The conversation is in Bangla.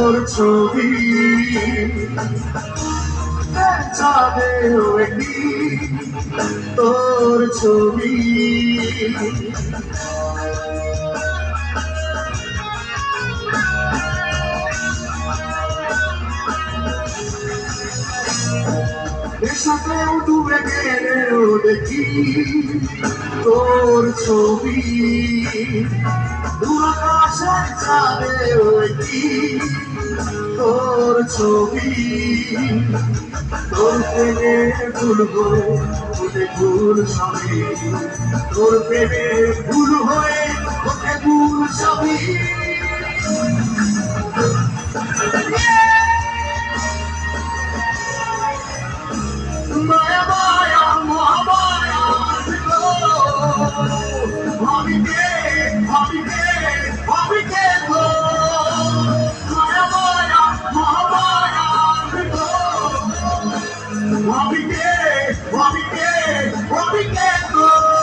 তোর ছবি যাবে ওইটি তোর ছবি এসবেও ডুবে গেলেও দেখি তোর ছবি দূর আকাশের চাঁদে ওইটি তোর ছবি তোর প্রেমে ভুল হয়ে ওঠে ভুল সবই তোর প্রেমে ভুল হয়ে ওঠে ভুল সবই মায়া মায়া মহামায়া ভাবিকে ভাবিকে ভাবিকে গো মায়া মায়া মহামায়া ভাবিকে ভাবিকে ভাবিকে গো